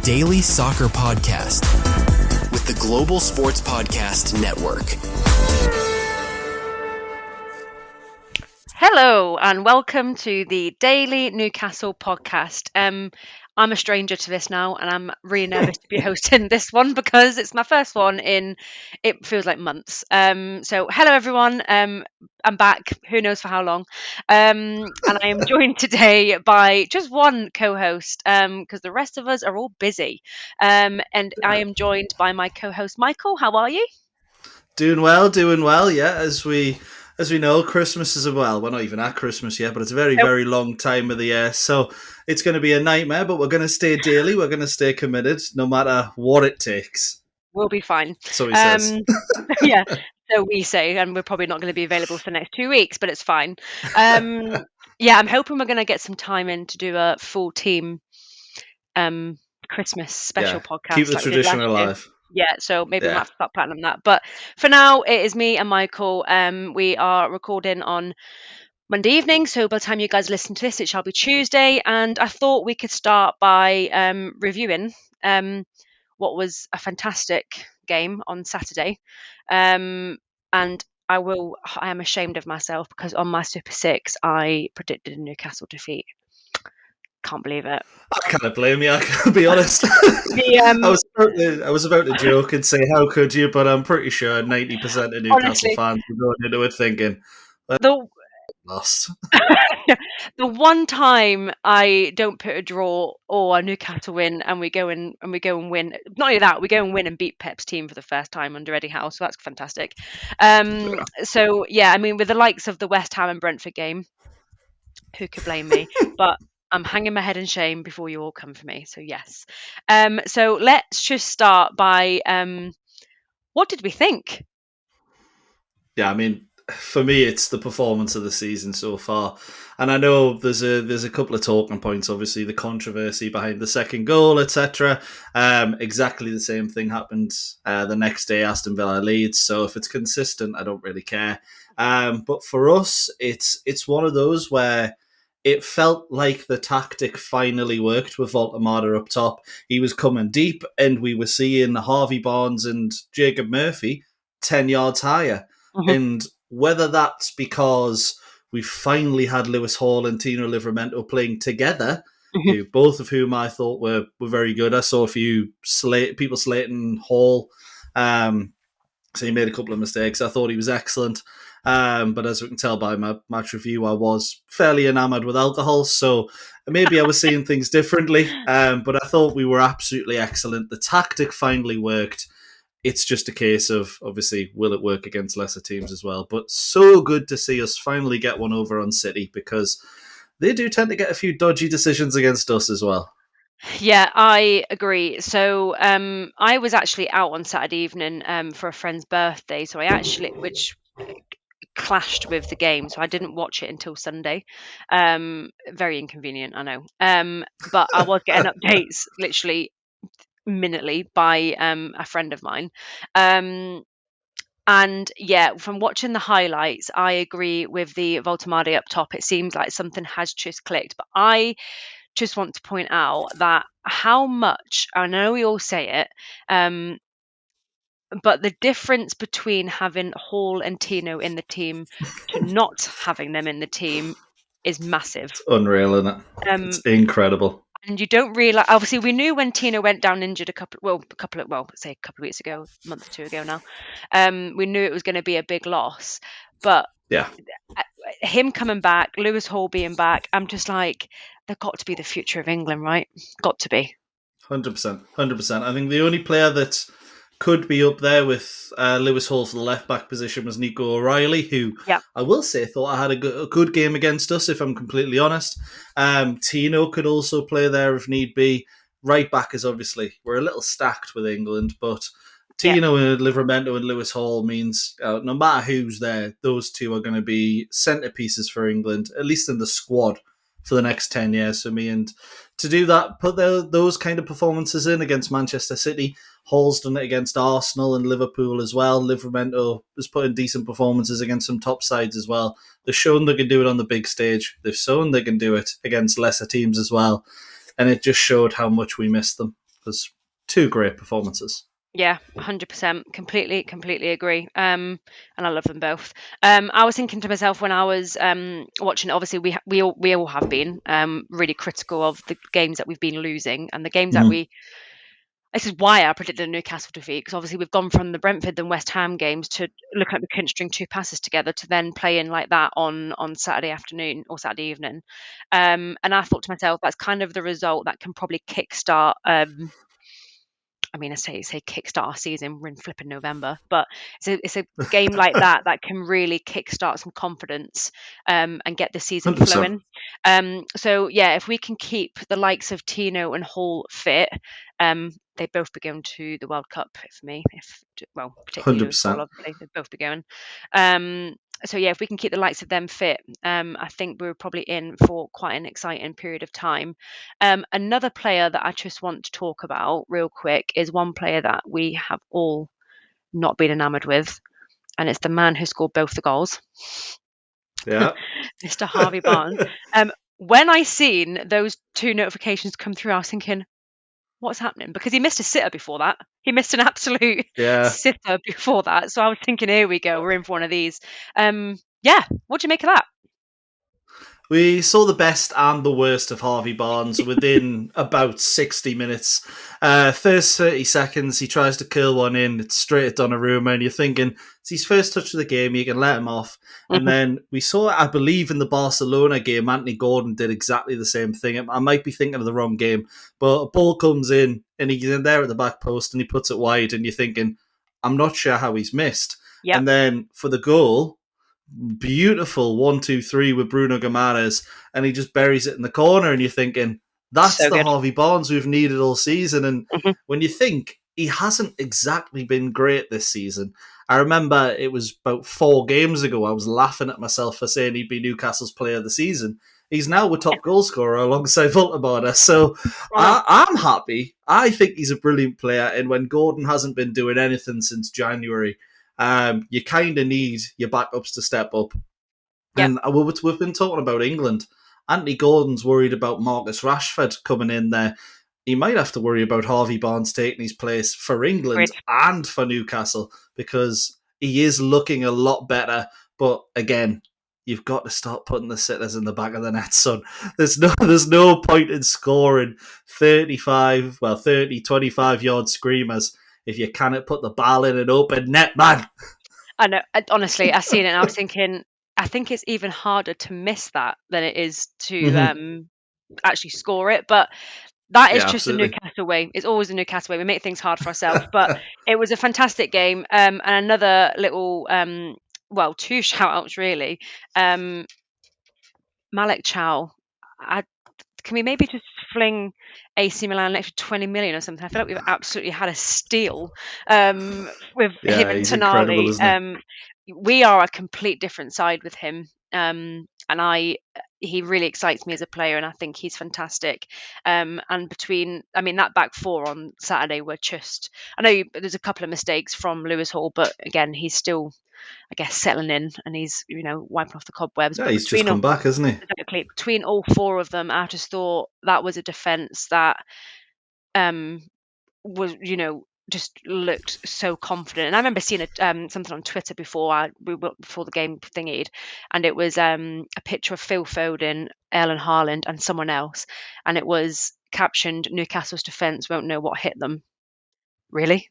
daily soccer podcast with the Global Sports Podcast Network. Hello and welcome to the Daily Newcastle podcast. I'm a stranger to this now and I'm really nervous to be hosting this one because it's my first one in, it feels like months. So hello everyone, I'm back, who knows for how long. And I am joined today by just one co-host because the rest of us are all busy. And I am joined by my co-host Michael. How are you? Doing well. Yeah, as we know, Christmas is we're not even at Christmas yet, but it's a very, very long time of the year. So it's going to be a nightmare, but we're going to stay daily. We're going to stay committed, no matter what it takes. We'll be fine. So he says. Yeah. So we say, and we're probably not going to be available for the next 2 weeks, but it's fine. Yeah, I'm hoping we're going to get some time in to do a full team Christmas special podcast. Keep the tradition alive. Yeah, so maybe we might have to start planning that. But for now, it is me and Michael. We are recording on Monday evening, so by the time you guys listen to this, it shall be Tuesday. And I thought we could start by reviewing what was a fantastic game on Saturday. And I am ashamed of myself because on my Super 6, I predicted a Newcastle defeat. Can't believe it. I can't blame you, I can be honest. I was about to joke and say, how could you? But I'm pretty sure 90% of Newcastle fans were going into it thinking, lost. The one time I don't put a draw or a Newcastle win and we go and win. Not only that, we go and win and beat Pep's team for the first time under Eddie Howe, so that's fantastic. So yeah, I mean, with the likes of the West Ham and Brentford game, who could blame me? But I'm hanging my head in shame before you all come for me. So yes. So let's just start by what did we think? Yeah, I mean, for me, it's the performance of the season so far. And I know there's a couple of talking points, obviously, the controversy behind the second goal, etc. Exactly the same thing happened the next day, Aston Villa Leeds. So if it's consistent, I don't really care. But for us, it's one of those where it felt like the tactic finally worked with Voltemada up top. He was coming deep, and we were seeing Harvey Barnes and Jacob Murphy 10 yards higher. Mm-hmm. And whether that's because we finally had Lewis Hall and Tino Livramento playing together, mm-hmm. Both of whom I thought were very good. I saw a few people slating Hall, so he made a couple of mistakes. I thought he was excellent. But as we can tell by my match review, I was fairly enamoured with alcohol, so maybe I was seeing things differently. But I thought we were absolutely excellent. The tactic finally worked. It's just a case of, obviously, will it work against lesser teams as well? But so good to see us finally get one over on City, because they do tend to get a few dodgy decisions against us as well. Yeah, I agree. So I was actually out on Saturday evening for a friend's birthday, so which clashed with the game, so I didn't watch it until Sunday. Very inconvenient, I know. But I was getting updates literally minutely by a friend of mine. And yeah, from watching the highlights, I agree with the Voltemada up top. It seems like something has just clicked. But I just want to point out that how much, I know we all say it, but the difference between having Hall and Tino in the team to not having them in the team is massive. It's unreal, isn't it? It's incredible. And you don't realise, obviously we knew when Tino went down injured a couple of weeks ago, a month or two ago now, we knew it was going to be a big loss. But yeah, him coming back, Lewis Hall being back, I'm just like, they've got to be the future of England, right? Got to be. 100%. I think the only player that could be up there with Lewis Hall for the left-back position was Nico O'Reilly, who I will say thought I had a good game against us, if I'm completely honest. Tino could also play there if need be. Right back is obviously, we're a little stacked with England, but Tino and Livramento and Lewis Hall means no matter who's there, those two are going to be centerpieces for England, at least in the squad, for the next 10 years for me. And to do that, put those kind of performances in against Manchester City. Hall's done it against Arsenal and Liverpool as well. Livramento has put in decent performances against some top sides as well. They've shown they can do it on the big stage. They've shown they can do it against lesser teams as well. And it just showed how much we missed them. There's two great performances. Yeah, 100%. Completely agree. And I love them both. I was thinking to myself when I was watching it. Obviously, we all have been really critical of the games that we've been losing and the games that we. This is why I predicted a Newcastle defeat, because obviously we've gone from the Brentford and West Ham games to look like we couldn't string two passes together to then playing like that on Saturday afternoon or Saturday evening. And I thought to myself, that's kind of the result that can probably kickstart. I mean, I say kickstart our season. We're in flipping November, but it's a game like that that can really kickstart some confidence and get the season 100%. flowing. So yeah, if we can keep the likes of Tino and Hall fit, they both be going to the World Cup for me. Particularly Lewis Hall, 100%. obviously, they'd both be going. So yeah, if we can keep the likes of them fit, I think we're probably in for quite an exciting period of time. Another player that I just want to talk about real quick is one player that we have all not been enamoured with, and it's the man who scored both the goals, Yeah. Mr. Harvey Barnes. When I seen those two notifications come through, I was thinking, what's happening? Because he missed a sitter before that. He missed an absolute Yeah. sitter before that. So I was thinking, here we go, we're in for one of these. Yeah, what do you make of that? We saw the best and the worst of Harvey Barnes within about 60 minutes. First 30 seconds, he tries to curl one in. It's straight at Donnarumma, and you're thinking, it's his first touch of the game, you can let him off. And then we saw, I believe, in the Barcelona game, Anthony Gordon did exactly the same thing. I might be thinking of the wrong game, but a ball comes in, and he's in there at the back post, and he puts it wide, and you're thinking, I'm not sure how he's missed. Yep. And then for the goal, beautiful 1-2-3 with Bruno Guimaraes, and he just buries it in the corner, and you're thinking, that's So the good. Harvey Barnes we've needed all season. And when you think he hasn't exactly been great this season, I remember it was about 4 games ago, I was laughing at myself for saying he'd be Newcastle's player of the season. He's now a top goal scorer alongside Voltemada. So I'm happy. I think he's a brilliant player, and when Gordon hasn't been doing anything since January, you kind of need your backups to step up. Yep. And we've been talking about England. Anthony Gordon's worried about Marcus Rashford coming in there. He might have to worry about Harvey Barnes taking his place for England and for Newcastle, because he is looking a lot better. But again, you've got to start putting the sitters in the back of the net, son. There's no point in scoring 30, 25-yard screamers if you cannot put the ball in an open net, man. I know. Honestly, I seen it and I was thinking, I think it's even harder to miss that than it is to actually score it. But that is just absolutely. the Newcastle way. It's always the Newcastle way. We make things hard for ourselves. But it was a fantastic game. And another little, two shout-outs, really. Malik Chow. Can we maybe just fling AC Milan an extra 20 million or something? I feel like we've absolutely had a steal with him and he's incredible, isn't he? We are a complete different side with him. And he really excites me as a player, and I think he's fantastic. And that back four on Saturday were just, I know there's a couple of mistakes from Lewis Hall, but again, he's still, I guess, settling in, and he's, wiping off the cobwebs. Yeah, but he's just come back, hasn't he? Exactly. Between all 4 of them, I just thought that was a defence that was, just looked so confident. And I remember seeing something on Twitter before the game thingied, and it was a picture of Phil Foden, Erling Haaland, and someone else, and it was captioned, "Newcastle's defence won't know what hit them." Really?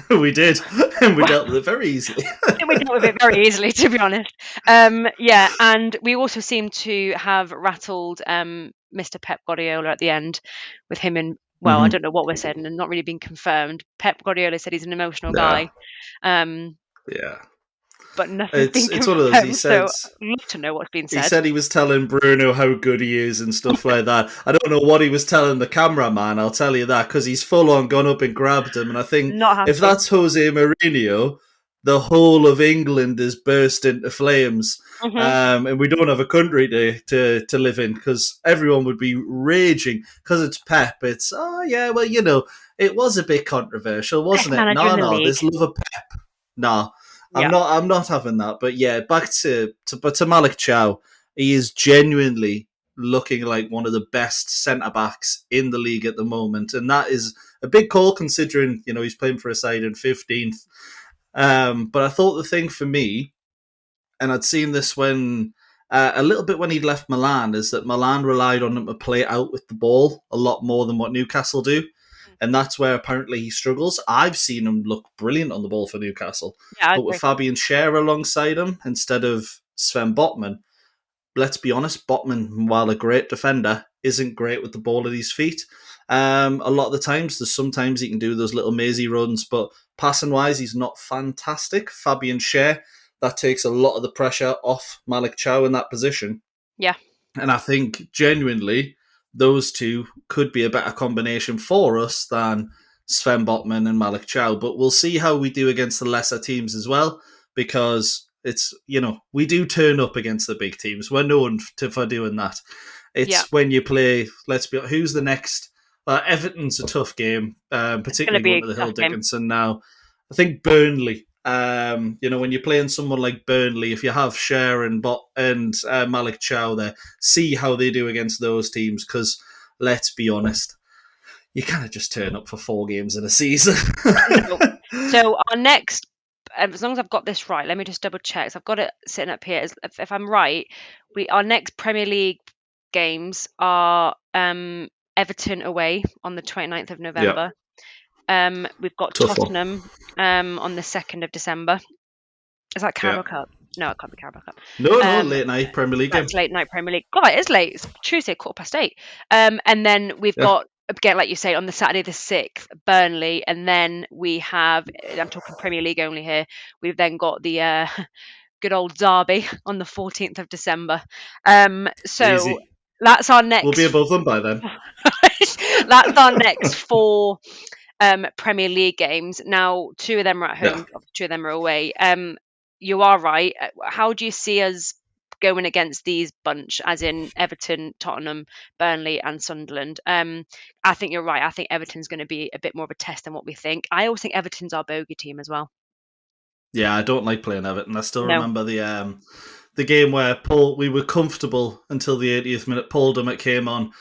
We did, and we dealt with it very easily. We dealt with it very easily, to be honest. And we also seem to have rattled Mr. Pep Guardiola at the end with him and, I don't know what we're saying and not really being confirmed. Pep Guardiola said he's an emotional guy. Yeah. But nothing's been confirmed, it's one of those, he said, so I'd love to know what's been said. He said he was telling Bruno how good he is and stuff like that. I don't know what he was telling the cameraman, I'll tell you that, because he's full on gone up and grabbed him. And I think if that's Jose Mourinho, the whole of England is burst into flames. And we don't have a country to live in, because everyone would be raging because it's Pep. It's, it was a bit controversial, wasn't it? No, there's love of Pep. No. I'm not having that. But yeah, back to Malik Chow. He is genuinely looking like one of the best centre-backs in the league at the moment. And that is a big call considering, he's playing for a side in 15th. But I thought the thing for me, and I'd seen this when a little bit when he'd left Milan, is that Milan relied on him to play out with the ball a lot more than what Newcastle do. And that's where apparently he struggles. I've seen him look brilliant on the ball for Newcastle. Yeah, but with Fabian Schär alongside him instead of Sven Botman, let's be honest, Botman, while a great defender, isn't great with the ball at his feet. A lot of the times, sometimes he can do those little mazy runs, but passing-wise, he's not fantastic. Fabian Schär, that takes a lot of the pressure off Malik Chow in that position. Yeah. And I think, genuinely, those two could be a better combination for us than Sven Botman and Malik Chow. But we'll see how we do against the lesser teams as well, because it's, we do turn up against the big teams. We're known for doing that. It's when you play, who's the next? Everton's a tough game, particularly going to the Hill Dickinson now. I think Burnley. When you're playing someone like Burnley, if you have Schär and Malik Chow there, see how they do against those teams, because let's be honest, you kind of just turn up for 4 games in a season. So our next, as long as I've got this right, let me just double check. So I've got it sitting up here. If I'm right, our next Premier League games are Everton away on the 29th of November. Yep. We've got Tottenham on the 2nd of December. Is that Carabao Cup? No, it can't be Carabao Cup. No, late night Premier League game. That's late night Premier League. God, it is late. It's Tuesday, 8:15. And then we've got, again, like you say, on the Saturday the 6th, Burnley. And then we have, I'm talking Premier League only here, we've then got the good old derby on the 14th of December. So easy. That's our next... We'll be above them by then. That's our next 4 Premier League games. Now, 2 of them are at home, 2 of them are away. You are right. How do you see us going against these bunch, as in Everton, Tottenham, Burnley and Sunderland? I think you're right. I think Everton's going to be a bit more of a test than what we think. I always think Everton's our bogey team as well. Yeah, I don't like playing Everton. I still remember the game where we were comfortable until the 80th minute. Paul Dummett came on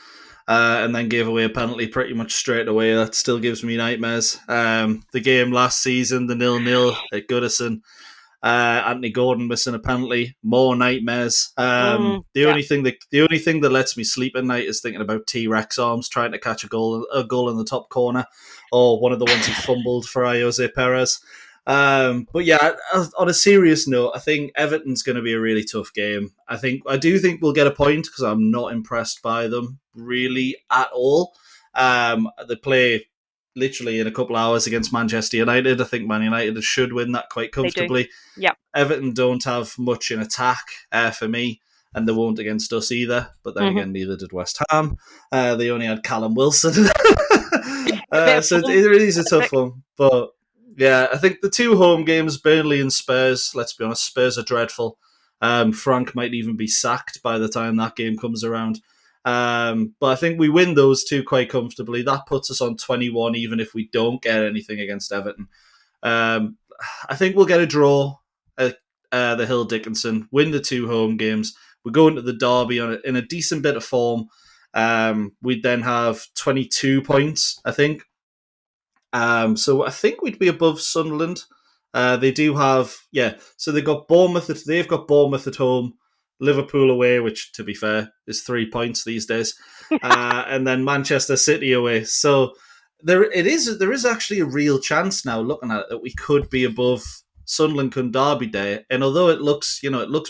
and then gave away a penalty pretty much straight away. That still gives me nightmares. The game last season, the 0-0 at Goodison, Anthony Gordon missing a penalty, more nightmares. The only thing that lets me sleep at night is thinking about T-Rex arms trying to catch a goal in the top corner, or one of the ones he fumbled for Jose Perez. But yeah, on a serious note, I think Everton's going to be a really tough game. I do think we'll get a point, because I'm not impressed by them really at all. They play literally in a couple of hours against Manchester United. I think Man United should win that quite comfortably. Yeah. Everton don't have much in attack for me, and they won't against us either. But then again, neither did West Ham. They only had Callum Wilson. So it really is a tough one. But yeah, I think the 2 home games, Burnley and Spurs, let's be honest, Spurs are dreadful. Frank might even be sacked by the time that game comes around. But I think we win those 2 quite comfortably. That puts us on 21, even if we don't get anything against Everton. I think we'll get a draw at the Hill Dickinson, win the 2 home games. We go into the derby in a decent bit of form. We'd then have 22 points, I think. So I think we'd be above Sunderland. They do have, so they've got Bournemouth at home, Liverpool away, which, to be fair, is 3 points these days, and then Manchester City away. So there is actually a real chance now, looking at it, that we could be above Sunderland come Derby Day. And although it looks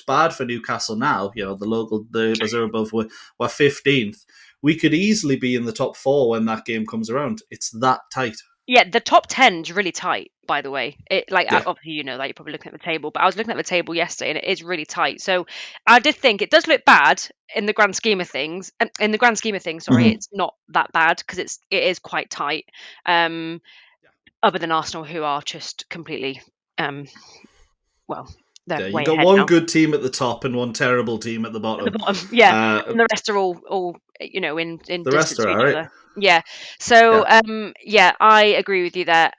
bad for Newcastle now, the as they're above, we're 15th. We could easily be in the top 4 when that game comes around. It's that tight. Yeah, the top 10 is really tight, by the way. Obviously, you're probably looking at the table, but I was looking at the table yesterday and it is really tight. So I did think it does look bad in the grand scheme of things. And in the grand scheme of things, it's not that bad, because it is quite tight. Other than Arsenal, who are just completely, they're way you got ahead one now. good team at the top and one terrible team at the bottom. And the rest are all in the rest are all right. Other. Yeah. So I agree with you there.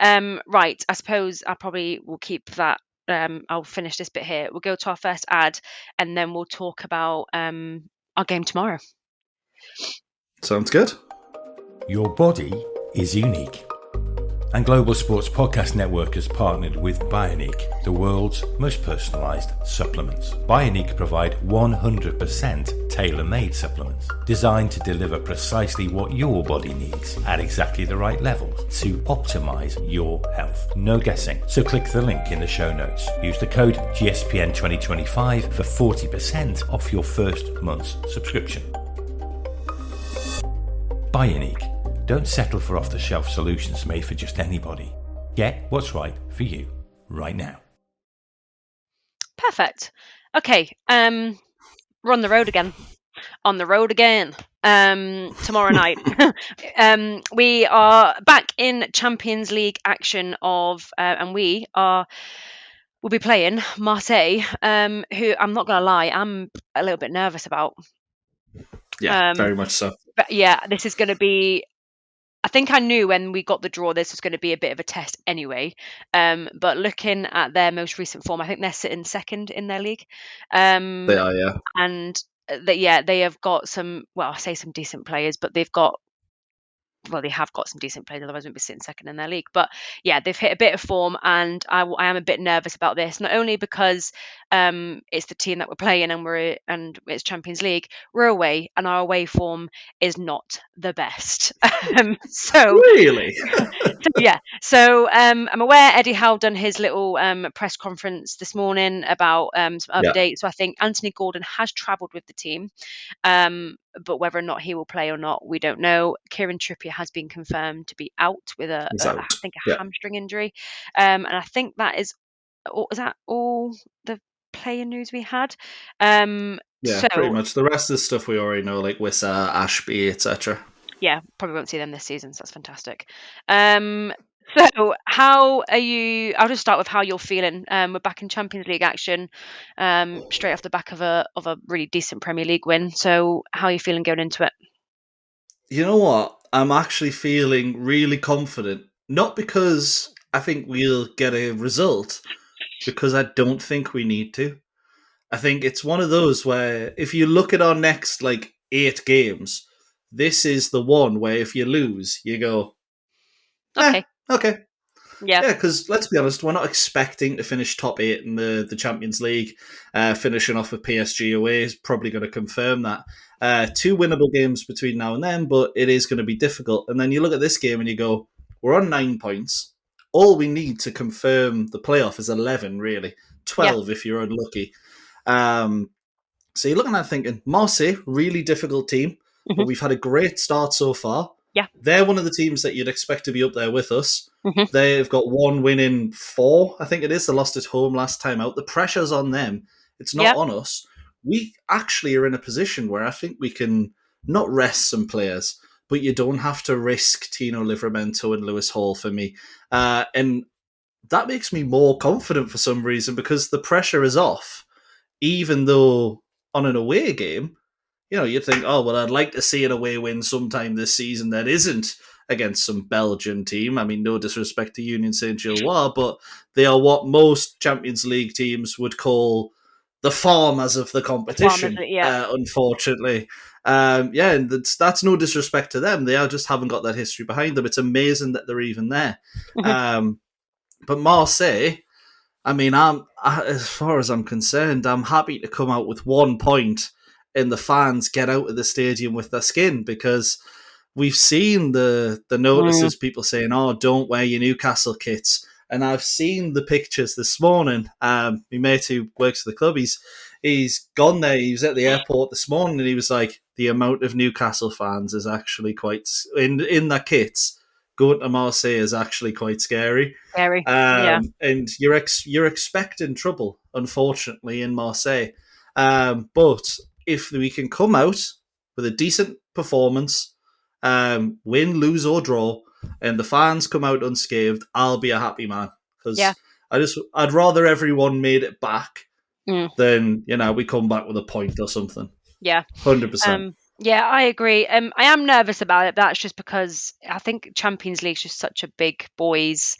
Right. I suppose I probably will keep that. I'll finish this bit here. We'll go to our first ad, and then we'll talk about our game tomorrow. Sounds good. Your body is unique. And Global Sports Podcast Network has partnered with Bioniq, the world's most personalised supplements. Bioniq provide 100% tailor-made supplements designed to deliver precisely what your body needs at exactly the right levels to optimise your health. No guessing. So click the link in the show notes. Use the code GSPN2025 for 40% off your first month's subscription. Bioniq. Don't settle for off-the-shelf solutions made for just anybody. Get what's right for you right now. Perfect. Okay, we're on the road again. Tomorrow night. We are back in Champions League action and we'll be playing Marseille, who I'm not going to lie, I'm a little bit nervous about. Yeah, very much so. But yeah, this is going to be, I think I knew when we got the draw this was going to be a bit of a test anyway. But looking at their most recent form, I think they're sitting second in their league. They are, yeah. And they have got some, well, I say some decent players, but they have got some decent players, otherwise we'd be sitting second in their league. But yeah, they've hit a bit of form, and I am a bit nervous about this, not only because it's the team that we're playing and it's Champions League. We're away, and our away form is not the best. So Really? So I'm aware Eddie Howe done his little press conference this morning about some updates. So I think Anthony Gordon has travelled with the team. But whether or not he will play or not, we don't know. Kieran Trippier has been confirmed to be out with a hamstring injury. And I think that is that all the player news we had? Pretty much. The rest of the stuff we already know, like Wissa, Ashby, etc. Yeah, probably won't see them this season, so that's fantastic. So how are you? I'll just start with how you're feeling. We're back in Champions League action, straight off the back of a really decent Premier League win. So how are you feeling going into it? You know what? I'm actually feeling really confident. Not because I think we'll get a result, because I don't think we need to. I think it's one of those where if you look at our next 8 games, this is the one where if you lose, you go, okay. Yeah, because let's be honest, we're not expecting to finish top 8 in the Champions League. Finishing off with PSG away is probably going to confirm that. 2 winnable games between now and then, but it is going to be difficult. And then you look at this game and you go, we're on 9 points. All we need to confirm the playoff is 11, really. 12 if you're unlucky. So you're looking at thinking, Marseille, really difficult team, but we've had a great start so far. Yeah. They're one of the teams that you'd expect to be up there with us. They've got 1 win in 4, I think it is. They lost at home last time out. The pressure's on them. It's not on us. We actually are in a position where I think we can not rest some players, but you don't have to risk Tino Livramento and Lewis Hall for me. And that makes me more confident for some reason because the pressure is off. Even though on an away game, you'd think, oh, well, I'd like to see an away win sometime this season that isn't against some Belgian team. I mean, no disrespect to Union Saint-Gilloise, but they are what most Champions League teams would call the farmers of the competition, unfortunately. And that's no disrespect to them. They just haven't got that history behind them. It's amazing that they're even there. But Marseille, I mean, as far as I'm concerned, I'm happy to come out with 1 point and the fans get out of the stadium with their skin, because we've seen the notices, people saying, oh, don't wear your Newcastle kits. And I've seen the pictures this morning. My mate who works for the club, he's gone there. He was at the airport this morning and he was like, the amount of Newcastle fans is actually quite, in their kits, going to Marseille is actually quite scary. And you're expecting trouble, unfortunately, in Marseille. But if we can come out with a decent performance, win, lose or draw, and the fans come out unscathed, I'll be a happy man. Because I'd rather everyone made it back than we come back with a point or something. 100%. Yeah, I agree. I am nervous about it. That's just because I think Champions League is just such a big boys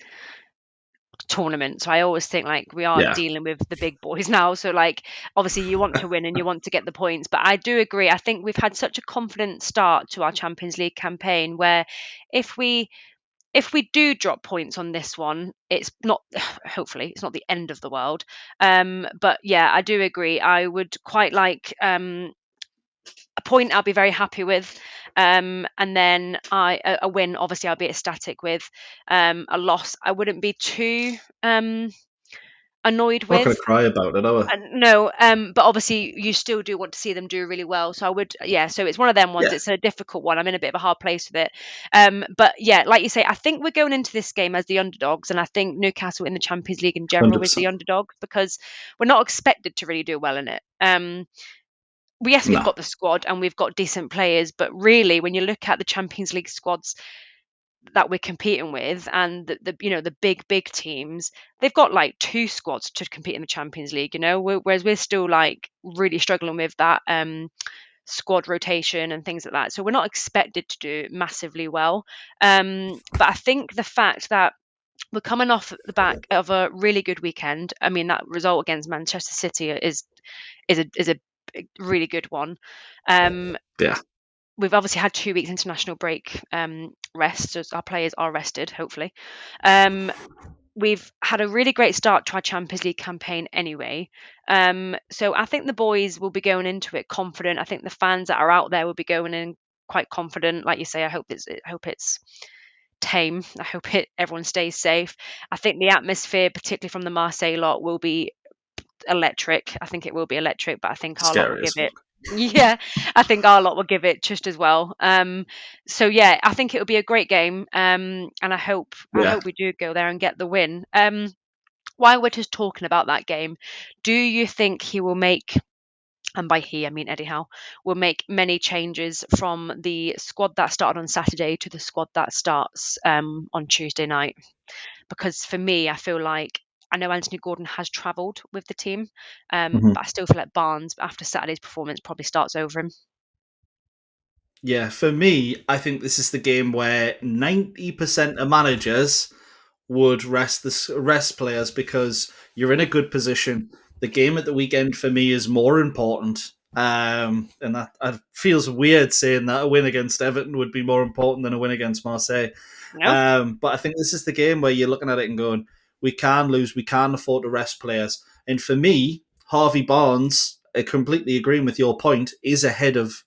tournament. So I always think like we are Yeah. dealing with the big boys now. So like obviously you want to win and you want to get the points. But I do agree. I think we've had such a confident start to our Champions League campaign where if we do drop points on this one, it's not, hopefully it's not the end of the world. But yeah, I do agree. I would quite like a point I'll be very happy with. And then a win, obviously I'll be ecstatic with. A loss, I wouldn't be too annoyed I'm not going with. to cry about it, are we? No, but obviously you still do want to see them do really well. So I would, yeah. So it's one of them ones. Yeah. It's a difficult one. I'm in a bit of a hard place with it. But yeah, like you say, I think we're going into this game as the underdogs, and I think Newcastle in the Champions League in general is the 100%. underdog because we're not expected to really do well in it. Yes, we've No. got the squad and we've got decent players, but really, when you look at the Champions League squads that we're competing with and the big teams, they've got like two squads to compete in the Champions League, whereas we're still like really struggling with that squad rotation and things like that. So we're not expected to do massively well. But I think the fact that we're coming off the back of a really good weekend. I mean, that result against Manchester City is a really good one. Yeah. We've obviously had 2 weeks international break rest, so our players are rested, hopefully. We've had a really great start to our Champions League campaign anyway. So I think the boys will be going into it confident. I think the fans that are out there will be going in quite confident. Like you say, I hope it's tame. I hope everyone stays safe. I think the atmosphere, particularly from the Marseille lot, will be electric. I think it will be electric, but I think our lot will Scary give as it. fuck. Yeah, I think our lot will give it just as well. So yeah, I think it will be a great game. And I hope Yeah. we do go there and get the win. While we're just talking about that game, do you think he will make, and by he I mean Eddie Howe, will make many changes from the squad that started on Saturday to the squad that starts on Tuesday night? Because for me, I feel like I know Anthony Gordon has travelled with the team, but I still feel like Barnes, after Saturday's performance, probably starts over him. Yeah, for me, I think this is the game where 90% of managers would rest players because you're in a good position. The game at the weekend for me is more important. And that feels weird saying that a win against Everton would be more important than a win against Marseille. No, But I think this is the game where you're looking at it and going, we can lose, we can't afford to rest players. And for me, Harvey Barnes, completely agreeing with your point, is ahead of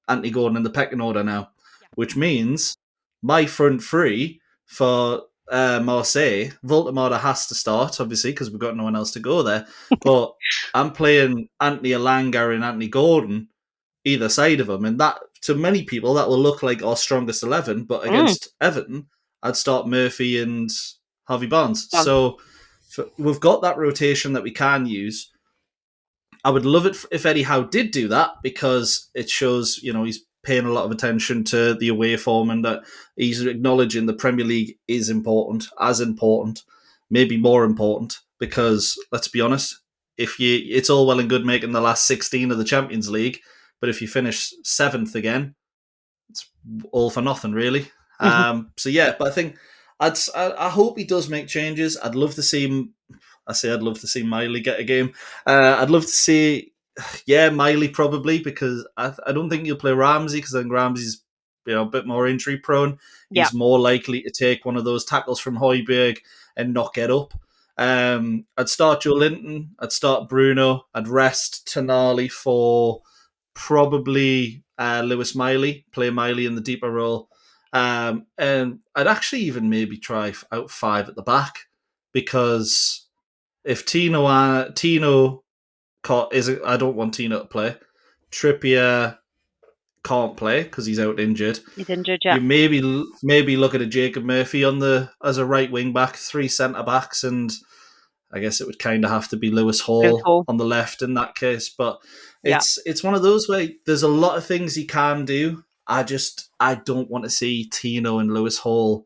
Anthony Gordon in the pecking order now, yeah. which means my front three for Marseille, Voldemort has to start, obviously, because we've got no one else to go there. But I'm playing Anthony Elanga and Anthony Gordon either side of him, and that to many people that will look like our strongest 11. But Mm. against Everton, I'd start Murphy and Harvey Barnes. Done. So we've got that rotation that we can use. I would love it if Eddie Howe did do that because it shows, he's paying a lot of attention to the away form and that he's acknowledging the Premier League is important, maybe more important because let's be honest, it's all well and good making the last 16 of the Champions League, but if you finish 7th again, it's all for nothing really. So yeah, but I think I hope he does make changes. I'd love to see him. I'd love to see Miley get a game. I'd love to see, Miley probably because I don't think he'll play Ramsey because I think Ramsey's a bit more injury prone. Yeah. He's more likely to take one of those tackles from Højbjerg and not get up. I'd start Joe Linton. I'd start Bruno. I'd rest Tonali for probably Lewis Miley. Play Miley in the deeper role. And I'd actually even maybe try out 5 at the back because if Tino I don't want Tino to play. Trippier can't play because he's out injured. He's injured, yeah. You maybe look at a Jacob Murphy as a right wing back, 3 centre backs, and I guess it would kind of have to be Lewis Hall on the left in that case. But it's one of those where there's a lot of things he can do. I don't want to see Tino and Lewis Hall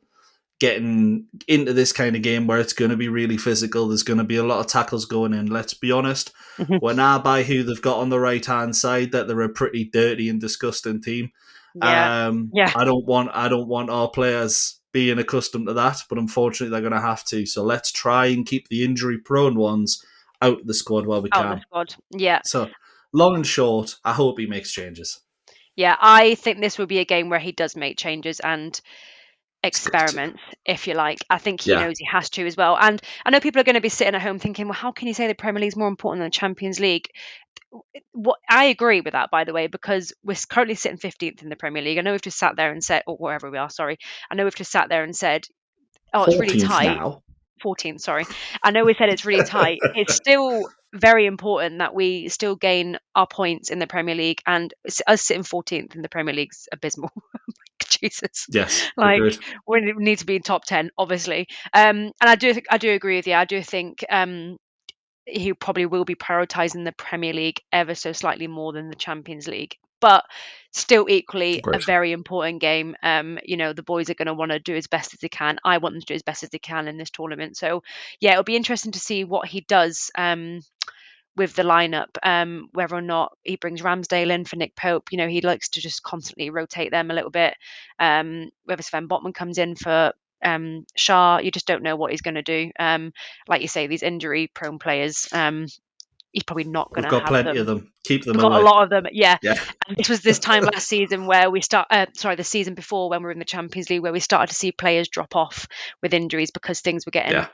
getting into this kind of game where it's going to be really physical. There's going to be a lot of tackles going in. Let's be honest. When I buy who they've got on the right-hand side, that they're a pretty dirty and disgusting team. Yeah. I don't want our players being accustomed to that, but unfortunately they're going to have to. So let's try and keep the injury-prone ones out of the squad while we Out can. of the squad, yeah. So long and short, I hope he makes changes. Yeah, I think this will be a game where he does make changes and It's got to. experiments, if you like. I think he Yeah. knows he has to as well. And I know people are going to be sitting at home thinking, well, how can you say the Premier League is more important than the Champions League? What I agree with that, by the way, because we're currently sitting 15th in the Premier League. I know we've just sat there and said, or wherever we are, sorry. I know we've just sat there and said, oh, it's really 14th tight. now. 14th, sorry. I know we said it's really tight. It's still very important that we still gain our points in the Premier League, and us sitting 14th in the Premier League's abysmal. Jesus, Yes, like agreed. we need to be in top 10, obviously. And I do agree with you. I do think he probably will be prioritising the Premier League ever so slightly more than the Champions League. But still equally a Agreed. very important game. The boys are going to want to do as best as they can. I want them to do as best as they can in this tournament. So yeah, it'll be interesting to see what he does with the lineup, whether or not he brings Ramsdale in for Nick Pope. He likes to just constantly rotate them a little bit. Whether Sven Botman comes in for Shah, you just don't know what he's going to do. Like you say, these injury-prone players, he's probably not going We've to got have plenty them. of them. Keep them We've got away. a lot of them, yeah. Yeah. And this was this time last season where the season before when we were in the Champions League, where we started to see players drop off with injuries because things were getting,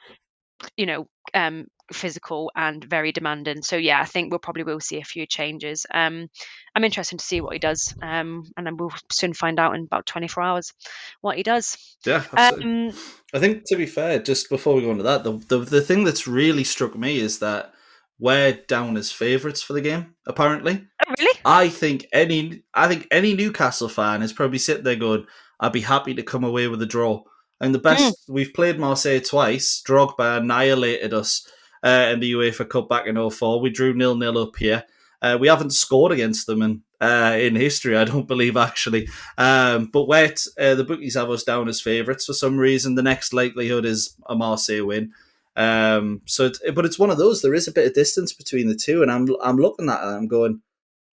physical and very demanding. So yeah, I think we'll probably see a few changes. I'm interested to see what he does, and then we'll soon find out in about 24 hours what he does. Yeah, absolutely. I think, to be fair, just before we go into that, the thing that's really struck me is that we're down as favourites for the game, apparently. Oh, really? I think any Newcastle fan is probably sitting there going, I'd be happy to come away with a draw. And the best, we've played Marseille twice. Drogba annihilated us in the UEFA Cup back in 2004. We drew 0-0 up here. We haven't scored against them in history, I don't believe, actually. But the bookies have us down as favourites for some reason. The next likelihood is a Marseille win. But it's one of those. There is a bit of distance between the two, and I'm looking at it and I'm going,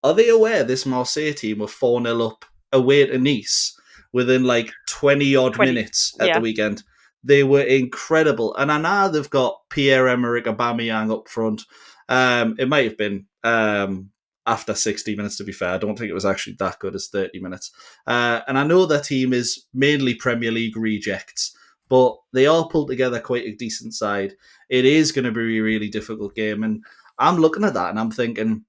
are they aware this Marseille team were 4-0 up away to Nice within like 20-odd minutes at the weekend? They were incredible. And I know they've got Pierre-Emerick Aubameyang up front. It might have been after 60 minutes, to be fair. I don't think it was actually that good as 30 minutes. And I know their team is mainly Premier League rejects, but they are pulled together quite a decent side. It is going to be a really difficult game. And I'm looking at that and I'm thinking,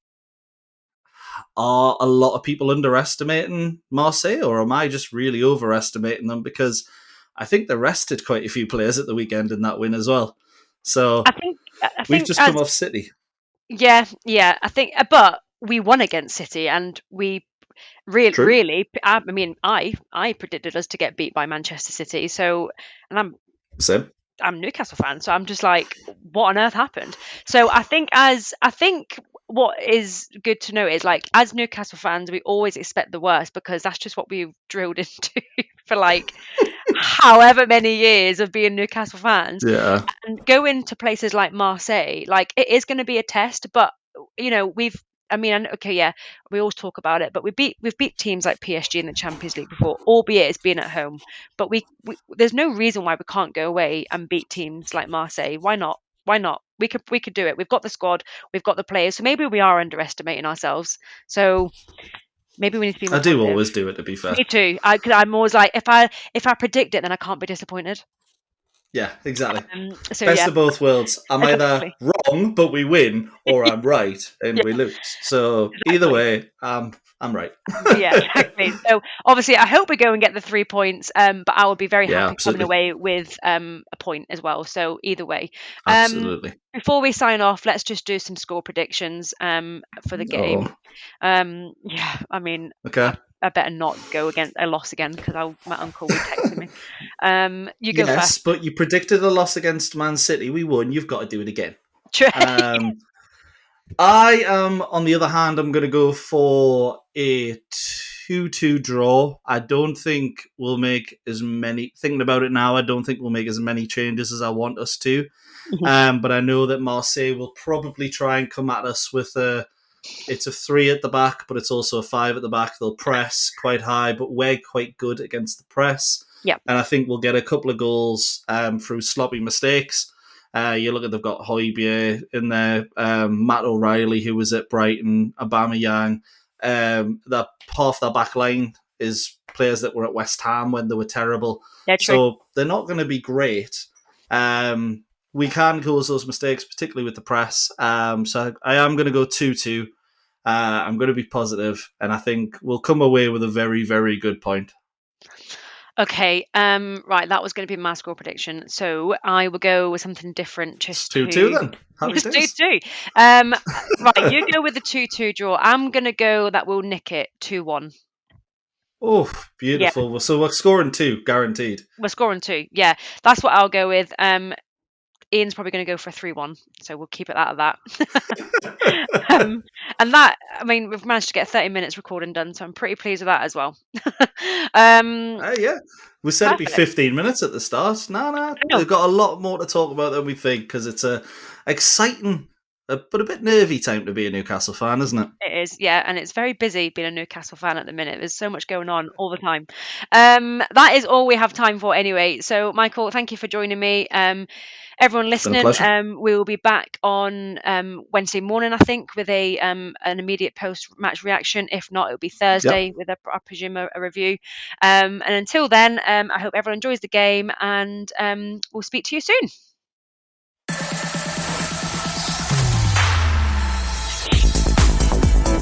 are a lot of people underestimating Marseille, or am I just really overestimating them? Because I think they rested quite a few players at the weekend in that win as well. So I think we've just come off City. Yeah, I think, but we won against City, and we really. I mean, I predicted us to get beat by Manchester City. So, and I'm a Newcastle fan, so I'm just like, what on earth happened? So I think what is good to know is, like, as Newcastle fans, we always expect the worst because that's just what we've drilled into for like however many years of being Newcastle fans. Yeah. And go into places like Marseille, like, it is going to be a test, but we always talk about it, but we've beat teams like PSG in the Champions League before, albeit it's been at home. But we there's no reason why we can't go away and beat teams like Marseille. Why not? We could do it. We've got the squad, we've got the players. So maybe we are underestimating ourselves. So maybe we need to be more positive. Always do it, to be fair. Me too. I'm always like, if I predict it, then I can't be disappointed. Yeah, exactly. Best of both worlds. I'm either wrong, but we win, or I'm right and we lose. So either way, I'm right. Yeah, exactly. So obviously, I hope we go and get the 3 points. But I would be very happy coming away with a point as well. So either way, absolutely. Before we sign off, let's just do some score predictions for the game. I mean, okay. I better not go against a loss again because my uncle will text me. You go first. Yes, but you predicted a loss against Man City. We won. You've got to do it again. True. I am, on the other hand, I'm going to go for a 2-2 draw. I don't think we'll make as many... Thinking about it now, I don't think we'll make as many changes as I want us to. But I know that Marseille will probably try and come at us with it's a 3 at the back, but it's also a 5 at the back. They'll press quite high, but we're quite good against the press. Yeah. And I think we'll get a couple of goals through sloppy mistakes. You look at, they've got Højbjerg in there, Matt O'Reilly, who was at Brighton, Aubameyang. That half their back line is players that were at West Ham when they were terrible. Yeah, true. So they're not going to be great. We can cause those mistakes, particularly with the press. So I am going to go 2-2. I'm going to be positive, and I think we'll come away with a very, very good point. Okay, right, that was going to be my score prediction. So I will go with something different. Just 2-2 then. Happy just days. 2-2. Right, you go with the 2-2 draw. I'm going to go that we'll nick it 2-1. Oh, beautiful. Yeah. So we're scoring 2, guaranteed. We're scoring 2. Yeah, that's what I'll go with. Ian's probably going to go for a 3-1, so we'll keep it out of that. And that, I mean, we've managed to get 30 minutes recording done, so I'm pretty pleased with that as well. Yeah, we said it'd be 15 minutes at the start. No, we've got a lot more to talk about than we think, because it's a exciting but a bit nervy time to be a Newcastle fan, isn't it? It is, yeah, and it's very busy being a Newcastle fan at the minute. There's so much going on all the time. That is all we have time for anyway. So, Michael, thank you for joining me. Everyone listening, we will be back on Wednesday morning, I think, with an immediate post-match reaction. If not, it'll be Thursday with, I presume, a review. And until then, I hope everyone enjoys the game, and we'll speak to you soon.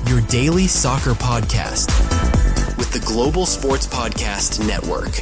Your daily soccer podcast with the Global Sports Podcast Network.